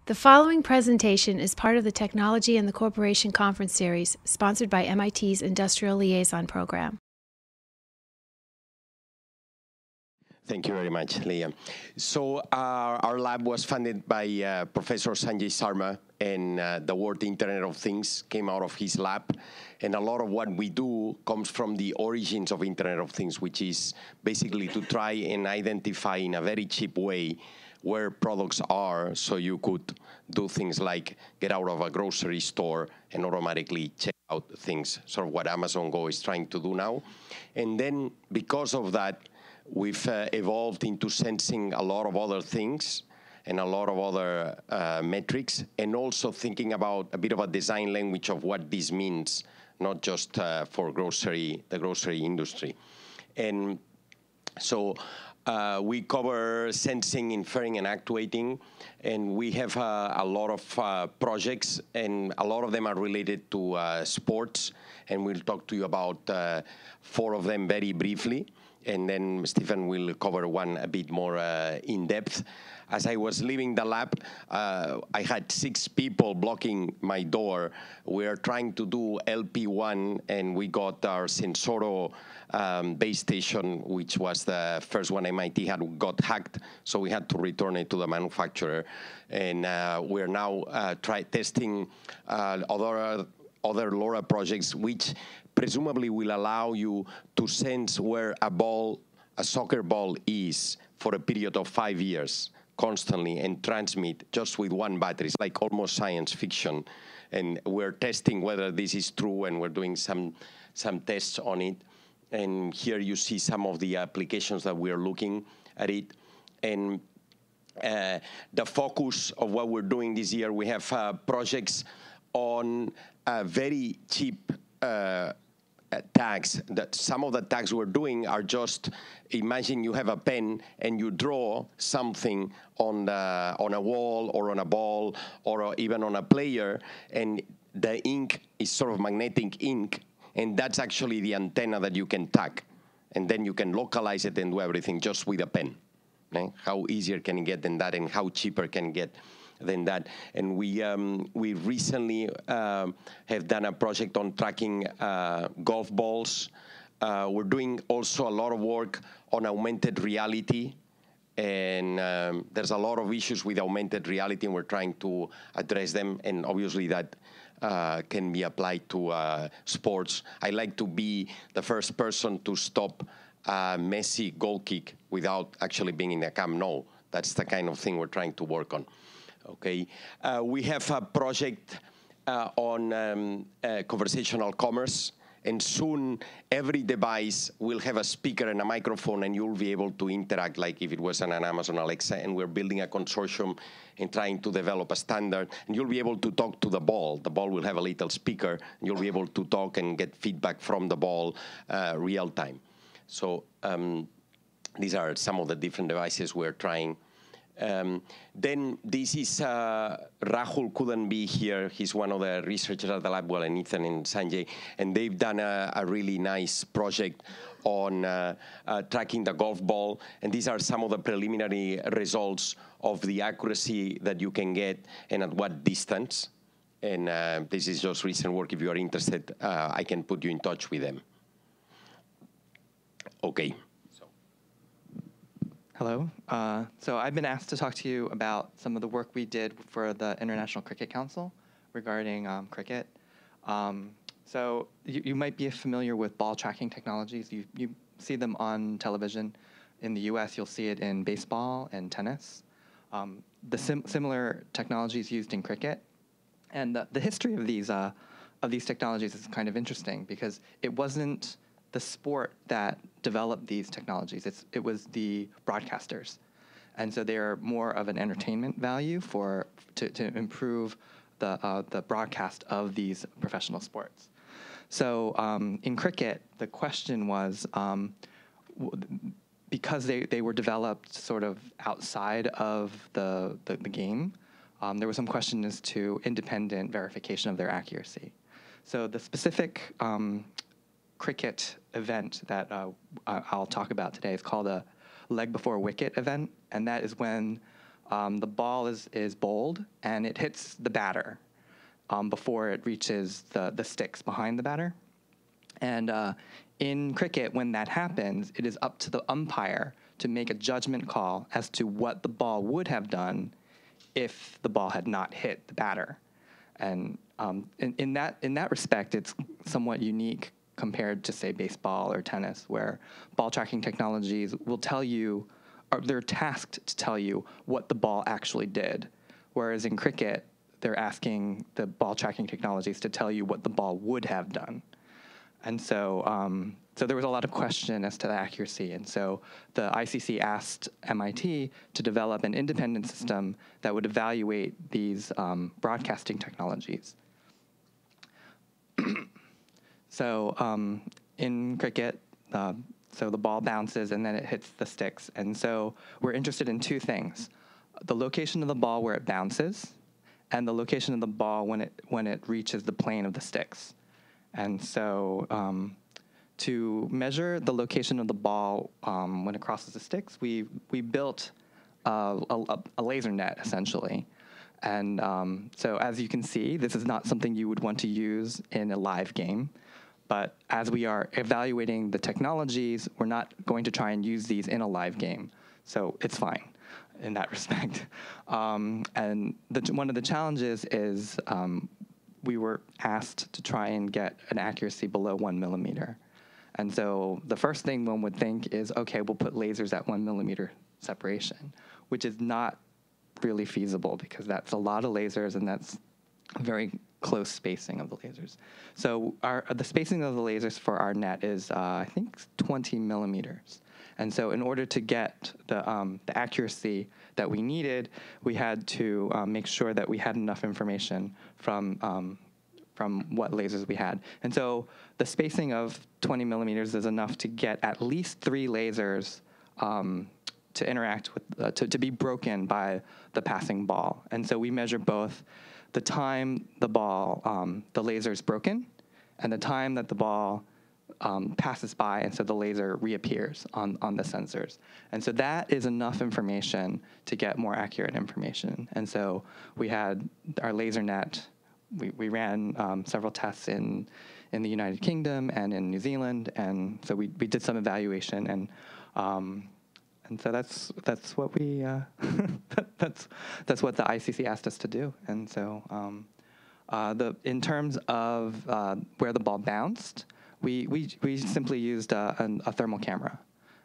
The following presentation is part of the Technology and the Corporation Conference Series, sponsored by MIT's Industrial Liaison Program. Thank you very much, Leah. So our lab was funded by Professor Sanjay Sharma, and the word Internet of Things came out of his lab. And a lot of what we do comes from the origins of Internet of Things, which is basically to try and identify in a very cheap way where products are, so you could do things like get out of a grocery store and automatically check out things, sort of what Amazon Go is trying to do now. And then because of that, we've evolved into sensing a lot of other things and a lot of other metrics, and also thinking about a bit of a design language of what this means, not just for the grocery industry. And so we cover sensing, inferring, and actuating, and we have a lot of projects, and a lot of them are related to sports, and we'll talk to you about 4 of them very briefly, and then Stephen will cover one a bit more in depth. As I was leaving the lab, I had 6 people blocking my door. We are trying to do LP1, and we got our Sensoro base station, which was the first one MIT had, got hacked, so we had to return it to the manufacturer. And we're now testing other LoRa projects, which presumably will allow you to sense where a soccer ball is for a period of 5 years constantly and transmit just with one battery. It's like almost science fiction. And we're testing whether this is true, and we're doing some tests on it. And here you see some of the applications that we're looking at it. And the focus of what we're doing this year, we have projects on very cheap tags. That some of the tags we're doing are just, imagine you have a pen and you draw something on a wall or on a ball or even on a player, and the ink is sort of magnetic ink, and that's actually the antenna that you can tag, and then you can localize it and do everything just with a pen. Okay? How easier can it get than that, and how cheaper can it get than that? And we recently have done a project on tracking golf balls. We're doing also a lot of work on augmented reality, and there's a lot of issues with augmented reality, and we're trying to address them, and obviously that can be applied to sports. I like to be the first person to stop a Messi goal kick without actually being in the Camp Nou. That's the kind of thing we're trying to work on. Okay, we have a project on conversational commerce, and soon every device will have a speaker and a microphone, and you'll be able to interact like if it was an Amazon Alexa. And we're building a consortium and trying to develop a standard, and you'll be able to talk to the ball. The ball will have a little speaker, and you'll be able to talk and get feedback from the ball real time. So these are some of the different devices we're trying. Then this is, Rahul couldn't be here. He's one of the researchers at the lab, well, and Ethan and Sanjay, and they've done a really nice project on tracking the golf ball. And these are some of the preliminary results of the accuracy that you can get and at what distance. And this is just recent work. If you are interested, I can put you in touch with them. Okay. Hello. So I've been asked to talk to you about some of the work we did for the International Cricket Council regarding cricket. So you might be familiar with ball tracking technologies. You see them on television. In the US, you'll see it in baseball and tennis. The similar technologies used in cricket. And the history of these technologies is kind of interesting, because it wasn't the sport that developed these technologies. It was the broadcasters. And so they are more of an entertainment value to improve the broadcast of these professional sports. So in cricket, the question was, because they were developed sort of outside of the game, there was some question as to independent verification of their accuracy. So the specific cricket event that I'll talk about today is called a leg before wicket event, and that is when the ball is bowled and it hits the batter before it reaches the sticks behind the batter. And in cricket, when that happens, it is up to the umpire to make a judgment call as to what the ball would have done if the ball had not hit the batter. And in that respect, it's somewhat unique compared to, say, baseball or tennis, where ball tracking technologies will tell you, or they're tasked to tell you what the ball actually did. Whereas in cricket, they're asking the ball tracking technologies to tell you what the ball would have done. And so, so there was a lot of question as to the accuracy. And so the ICC asked MIT to develop an independent system that would evaluate these broadcasting technologies. So in cricket, so the ball bounces and then it hits the sticks. And so we're interested in two things: the location of the ball where it bounces, and the location of the ball when it reaches the plane of the sticks. And so to measure the location of the ball when it crosses the sticks, we built a laser net, essentially. And so as you can see, this is not something you would want to use in a live game. But as we are evaluating the technologies, we're not going to try and use these in a live game. So it's fine in that respect. And one of the challenges is we were asked to try and get an accuracy below 1 millimeter. And so the first thing one would think is, okay, we'll put lasers at 1 millimeter separation, which is not really feasible because that's a lot of lasers and that's a very close spacing of the lasers. So the spacing of the lasers for our net is, I think, 20 millimeters. And so in order to get the accuracy that we needed, we had to make sure that we had enough information from what lasers we had. And so the spacing of 20 millimeters is enough to get at least 3 lasers to interact with, to be broken by the passing ball. And so we measure both the time the laser is broken and the time that the ball passes by, and so the laser reappears on the sensors. And so that is enough information to get more accurate information. And so we had our laser net. We ran several tests in the United Kingdom and in New Zealand, and so we did some evaluation, and so that's what we that's what the ICC asked us to do. And so in terms of where the ball bounced, we simply used a thermal camera.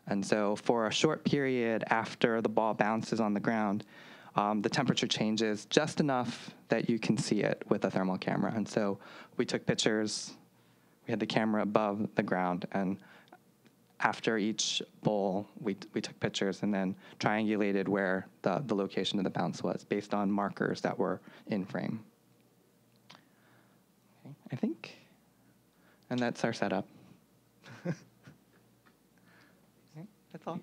And so for a short period after the ball bounces on the ground, the temperature changes just enough that you can see it with a thermal camera. And so we took pictures. We had the camera above the ground, and after each bowl, we took pictures and then triangulated where the location of the bounce was based on markers that were in frame. Okay, I think, and that's our setup. Okay, that's all.